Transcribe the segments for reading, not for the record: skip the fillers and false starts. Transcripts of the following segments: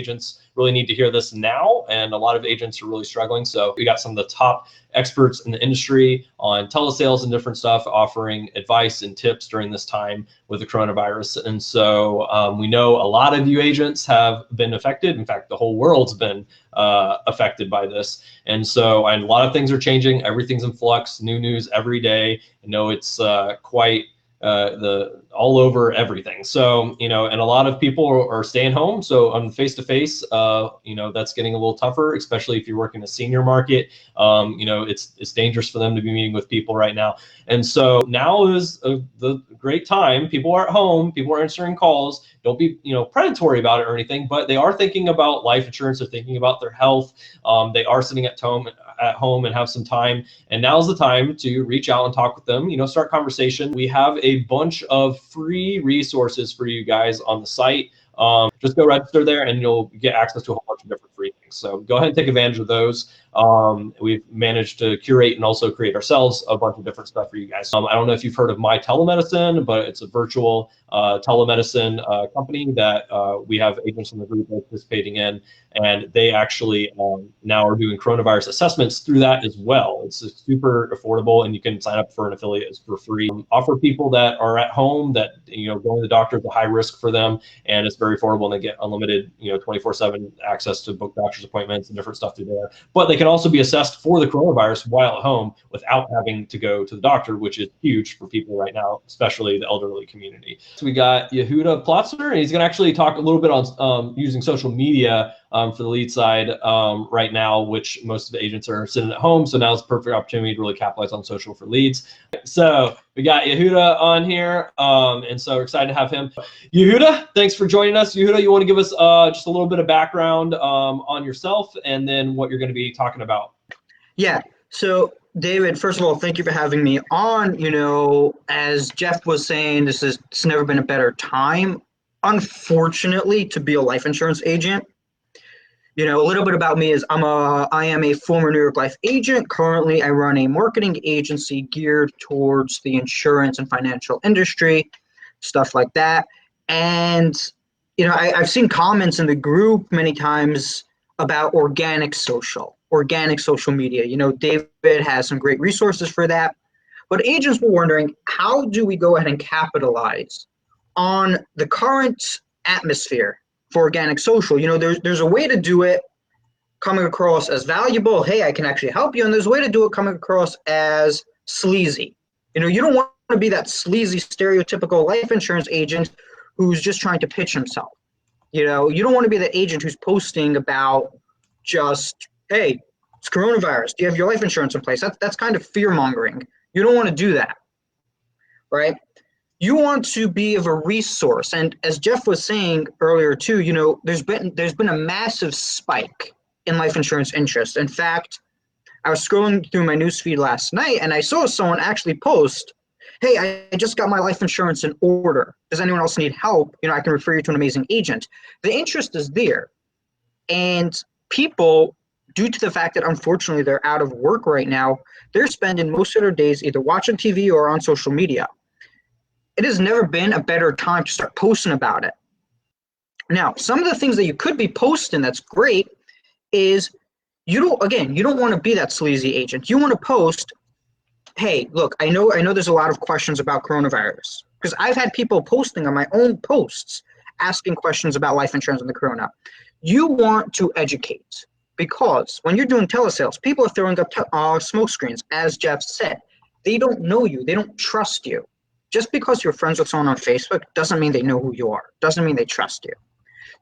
agents really need to hear this now, and a lot of agents are really struggling. So we got some of the top experts in the industry on telesales and different stuff offering advice and tips during this time with the coronavirus. And so we know a lot of you agents have been affected. In fact, the whole world's been affected by this. And so a lot of things are changing. Everything's in flux, new news every day. I know it's quite all over everything. So, and a lot of people are staying home. So on face-to-face, that's getting a little tougher, especially if you're working a senior market. It's dangerous for them to be meeting with people right now. And so now is the great time. People are at home, people are answering calls. Don't be, predatory about it or anything, but they are thinking about life insurance. They're thinking about their health. They are sitting at home and have some time. And now's the time to reach out and talk with them, start conversation. We have a bunch of free resources for you guys on the site. Just go register there and you'll get access to a whole bunch of different free things. So go ahead and take advantage of those. We've managed to curate and also create ourselves a bunch of different stuff for you guys. I don't know if you've heard of My Telemedicine, but it's a virtual telemedicine company that we have agents in the group participating in, and they actually now are doing coronavirus assessments through that as well. It's super affordable, and you can sign up for an affiliate for free. Offer people that are at home that going to the doctor is a high risk for them, and it's very affordable, and they get unlimited 24/7 access to book doctor's appointments and different stuff through there. But they can also be assessed for the coronavirus while at home without having to go to the doctor, which is huge for people right now, especially the elderly community. So we got YEHUDA PLOTZKER, and he's going to actually talk a little bit on using social media for the lead side right now, which most of the agents are sitting at home. So now's the perfect opportunity to really capitalize on social for leads. So we got YEHUDA on here, and so we're excited to have him. YEHUDA, thanks for joining us. YEHUDA, you want to give us just a little bit of background on yourself and then what you're going to be talking about? Yeah. So David, first of all, thank you for having me on. As Jeff was saying, it's never been a better time, unfortunately, to be a life insurance agent. A little bit about me is I am a former New York Life agent. Currently, I run a marketing agency geared towards the insurance and financial industry, stuff like that. And, I've seen comments in the group many times about organic social media. David has some great resources for that. But agents were wondering, how do we go ahead and capitalize on the current atmosphere for organic social? There's a way to do it coming across as valuable. Hey, I can actually help you. And there's a way to do it coming across as sleazy. You don't want to be that sleazy, stereotypical life insurance agent who's just trying to pitch himself. You don't want to be the agent who's posting about just, hey, it's coronavirus. Do you have your life insurance in place? That's kind of fear mongering. You don't want to do that, right? You want to be of a resource. And as Jeff was saying earlier too, there's been a massive spike in life insurance interest. In fact, I was scrolling through my newsfeed last night and I saw someone actually post, hey, I just got my life insurance in order. Does anyone else need help? I can refer you to an amazing agent. The interest is there. And people, due to the fact that unfortunately they're out of work right now, they're spending most of their days either watching TV or on social media. It has never been a better time to start posting about it. Now, some of the things that you could be posting that's great is you don't want to be that sleazy agent. You want to post, hey, look, I know there's a lot of questions about coronavirus, because I've had people posting on my own posts asking questions about life insurance and the corona. You want to educate, because when you're doing telesales, people are throwing up smoke screens, as Jeff said. They don't know you. They don't trust you. Just because you're friends with someone on Facebook doesn't mean they know who you are. Doesn't mean they trust you.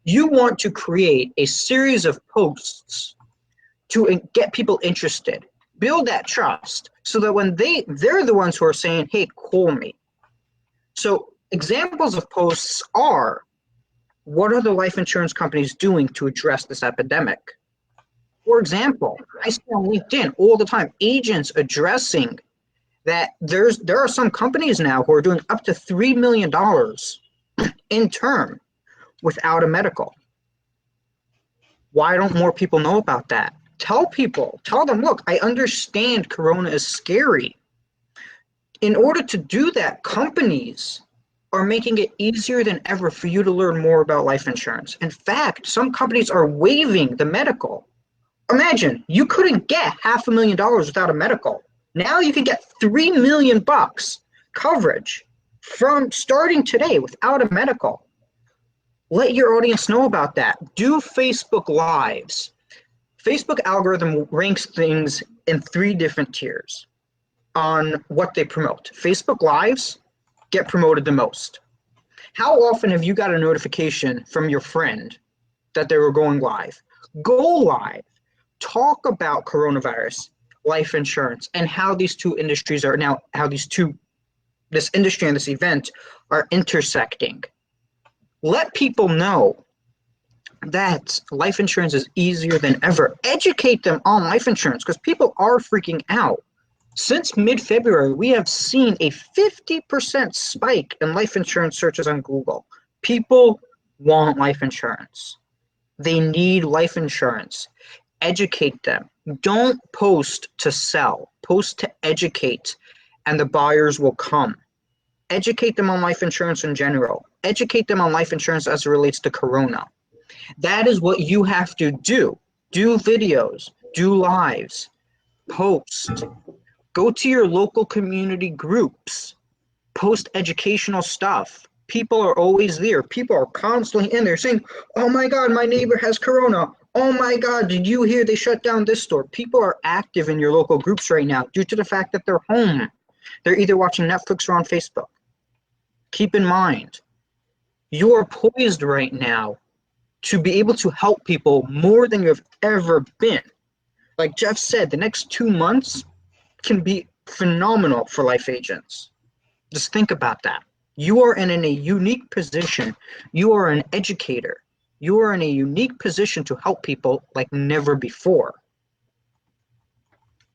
You want to create a series of posts to get people interested, build that trust, so that when they're the ones who are saying, hey, call me. So examples of posts are, what are the life insurance companies doing to address this epidemic? For example, I see on LinkedIn all the time, agents addressing that there are some companies now who are doing up to $3 million in term without a medical. Why don't more people know about that? Tell them, look, I understand corona is scary. In order to do that, companies are making it easier than ever for you to learn more about life insurance. In fact, some companies are waiving the medical. Imagine you couldn't get $500,000 without a medical. Now you can get $3 million coverage from starting today without a medical. Let your audience know about that. Do Facebook Lives. Facebook algorithm ranks things in 3 different tiers on what they promote. Facebook Lives get promoted the most. How often have you got a notification from your friend that they were going live? Go live. Talk about coronavirus, life insurance, and how these two industries are now, this industry and this event are intersecting. Let people know that life insurance is easier than ever. Educate them on life insurance because people are freaking out. Since mid-February, we have seen a 50% spike in life insurance searches on Google. People want life insurance. They need life insurance. Educate them. Don't post to sell. Post to educate, and the buyers will come. Educate them on life insurance in general. Educate them on life insurance as it relates to Corona. That is what you have to do. Do videos. Do lives. Post. Go to your local community groups. Post educational stuff. People are always there. People are constantly in there saying, oh my God, my neighbor has Corona. Oh my God, did you hear they shut down this store? People are active in your local groups right now due to the fact that they're home. They're either watching Netflix or on Facebook. Keep in mind, you are poised right now to be able to help people more than you've ever been. Like Jeff said, the next 2 months can be phenomenal for life agents. Just think about that. You are in a unique position. You are an educator. You are in a unique position to help people like never before.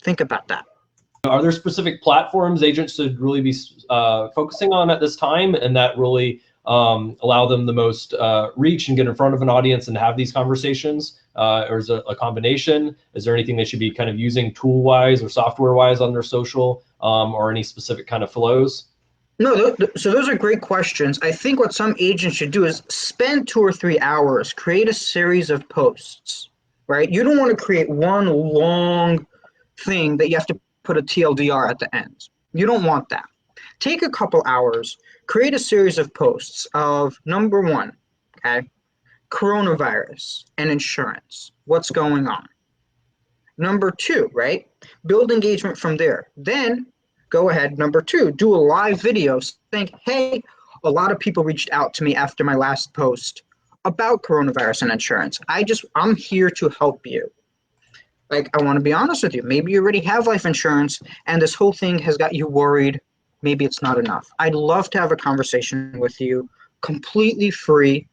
Think about that. Are there specific platforms agents should really be focusing on at this time, and that really allow them the most reach and get in front of an audience and have these conversations? Or is it a combination? Is there anything they should be kind of using tool-wise or software-wise on their social, or any specific kind of flows? No, so those are great questions. I think what some agents should do is spend 2 or 3 hours, create a series of posts, right? You don't want to create one long thing that you have to put a TLDR at the end. You don't want that. Take a couple hours, create a series of posts of number 1, okay, coronavirus and insurance. What's going on? Number 2, right? Build engagement from there. Then go ahead, number 2, do a live video saying, hey, a lot of people reached out to me after my last post about coronavirus and insurance. I'm here to help you. Like, I want to be honest with you. Maybe you already have life insurance and this whole thing has got you worried. Maybe it's not enough. I'd love to have a conversation with you, completely free,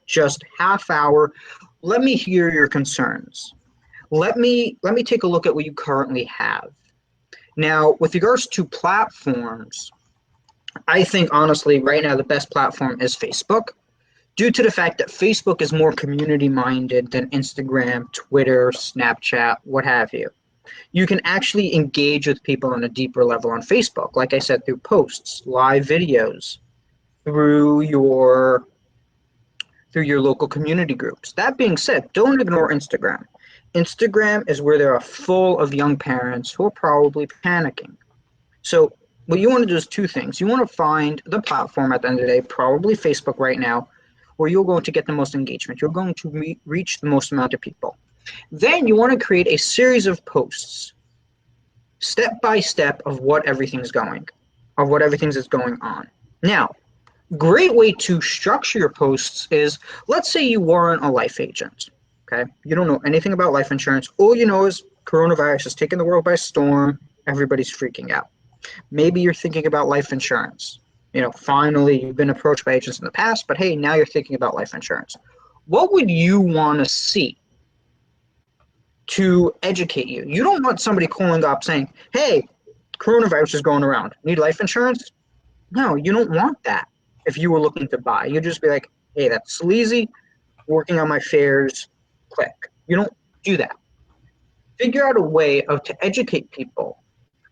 just half hour. Let me hear your concerns. Let me take a look at what you currently have. Now, with regards to platforms, I think honestly right now the best platform is Facebook, due to the fact that Facebook is more community-minded than Instagram, Twitter, Snapchat, what have you. You can actually engage with people on a deeper level on Facebook, like I said, through posts, live videos, through your local community groups. That being said, don't ignore Instagram. Instagram is where they are full of young parents who are probably panicking. So what you want to do is 2 things. You want to find the platform at the end of the day, probably Facebook right now, where you're going to get the most engagement. You're going to reach the most amount of people. Then you want to create a series of posts, step by step of what everything's going on. Now, great way to structure your posts is, let's say you weren't a life agent, okay? You don't know anything about life insurance. All you know is coronavirus has taken the world by storm. Everybody's freaking out. Maybe you're thinking about life insurance. Finally, you've been approached by agents in the past, but hey, now you're thinking about life insurance. What would you want to see to educate you? You don't want somebody calling up saying, hey, coronavirus is going around. Need life insurance? No, you don't want that. If you were looking to buy, you'd just be like, hey, that's sleazy, working on my fares, click. You don't do that. Figure out a way to educate people.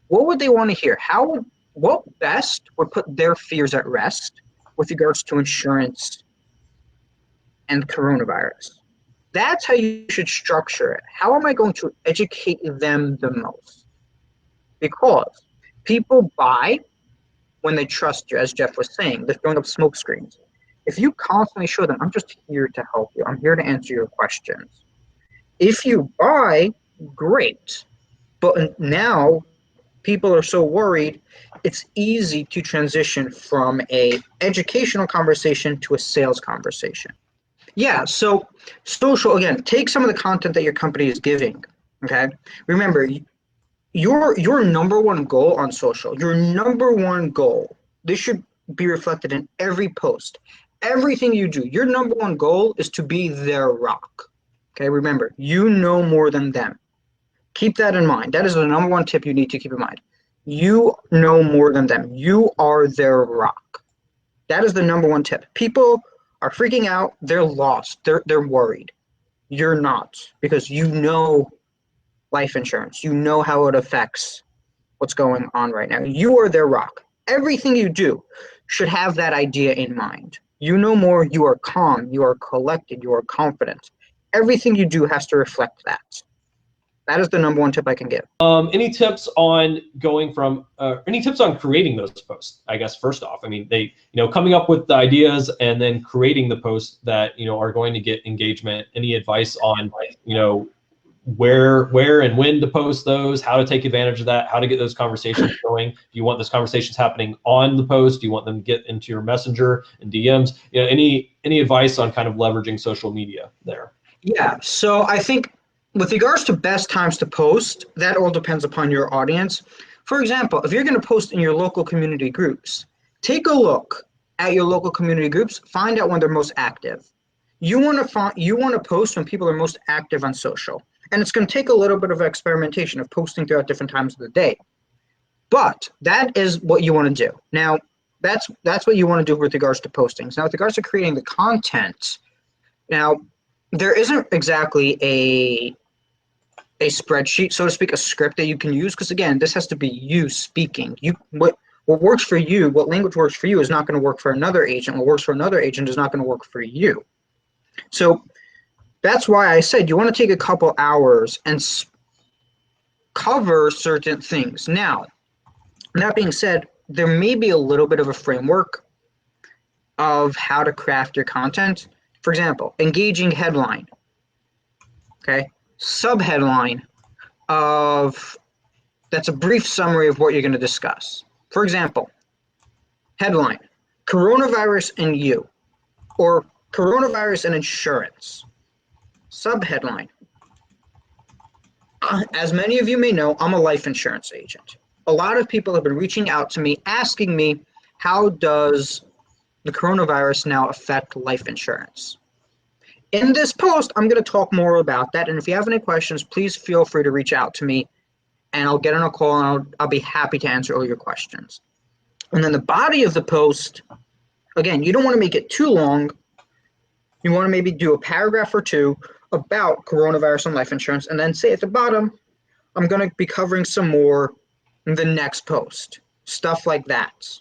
What would they want to hear? How what best would put their fears at rest with regards to insurance and coronavirus. That's how you should structure it. How am I going to educate them the most? Because people buy when they trust you, as Jeff was saying. They're throwing up smoke screens. If you constantly show them, I'm just here to help you, I'm here to answer your questions. If you buy, great. But now people are so worried, it's easy to transition from a educational conversation to a sales conversation. Yeah, so social, again, take some of the content that your company is giving, okay? Remember, your number one goal on social, your number one goal, this should be reflected in every post. Everything you do, your number one goal is to be their rock. Okay, remember, you know more than them. Keep that in mind. That is the number one tip you need to keep in mind. You know more than them. You are their rock. That is the number one tip. People are freaking out. They're lost. They're worried. You're not, because you know life insurance. You know how it affects what's going on right now. You are their rock. Everything you do should have that idea in mind. You know more. You are calm. You are collected. You are confident. Everything you do has to reflect that. That is the number one tip I can give. Any tips on going from, any tips on creating those posts? I guess first off, I mean, coming up with the ideas and then creating the posts that, are going to get engagement. Any advice on, where and when to post those, how to take advantage of that, how to get those conversations going? Do you want those conversations happening on the post? Do you want them to get into your messenger and DMs? Any advice on kind of leveraging social media there? Yeah, so I think with regards to best times to post, that all depends upon your audience. For example, if you're going to post in your local community groups, take a look at your local community groups, find out when they're most active. You want to post when people are most active on social. And it's going to take a little bit of experimentation of posting throughout different times of the day. But that is what you want to do. Now, that's what you want to do with regards to postings. Now, with regards to creating the content, now, there isn't exactly a spreadsheet, so to speak, a script that you can use, because again, this has to be you speaking. What works for you, what language works for you is not going to work for another agent. What works for another agent is not going to work for you. So that's why I said you want to take a couple hours and cover certain things. Now, that being said, there may be a little bit of a framework of how to craft your content. For example, engaging headline, okay? Subheadline that's a brief summary of what you're going to discuss. For example, headline, coronavirus and you, or coronavirus and insurance. Subheadline, as many of you may know, I'm a life insurance agent. A lot of people have been reaching out to me, asking me, how does the coronavirus now affect life insurance? In this post, I'm going to talk more about that. And if you have any questions, please feel free to reach out to me and I'll get on a call and I'll be happy to answer all your questions. And then the body of the post, again, you don't want to make it too long. You want to maybe do a paragraph or two about coronavirus and life insurance, and then say at the bottom, I'm going to be covering some more in the next post, stuff like that.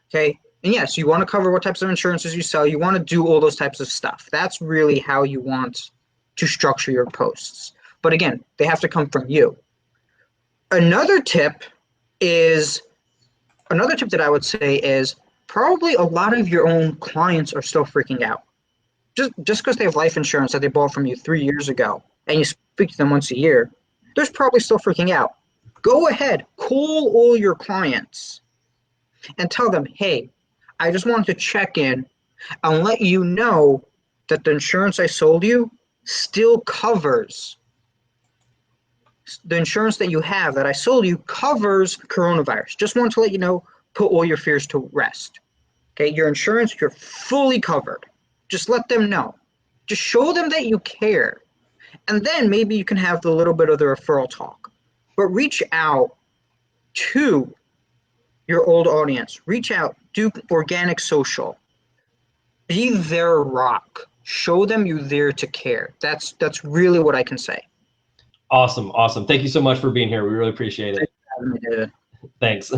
Okay. And yes, you want to cover what types of insurances you sell. You want to do all those types of stuff. That's really how you want to structure your posts. But again, they have to come from you. Another tip that I would say is probably a lot of your own clients are still freaking out. Just because they have life insurance that they bought from you 3 years ago and you speak to them once a year, they're probably still freaking out. Go ahead, call all your clients and tell them, hey, I just wanted to check in and let you know that the insurance I sold you still covers. The insurance that you have that I sold you covers coronavirus. Just want to let you know, put all your fears to rest. Okay, your insurance, you're fully covered. Just let them know. Just show them that you care. And then maybe you can have the little bit of the referral talk. But reach out to your old audience. Reach out, do organic social. Be their rock. Show them you're there to care. That's really what I can say. Awesome. Thank you so much for being here. We really appreciate it. Thanks for having me, David. Thanks.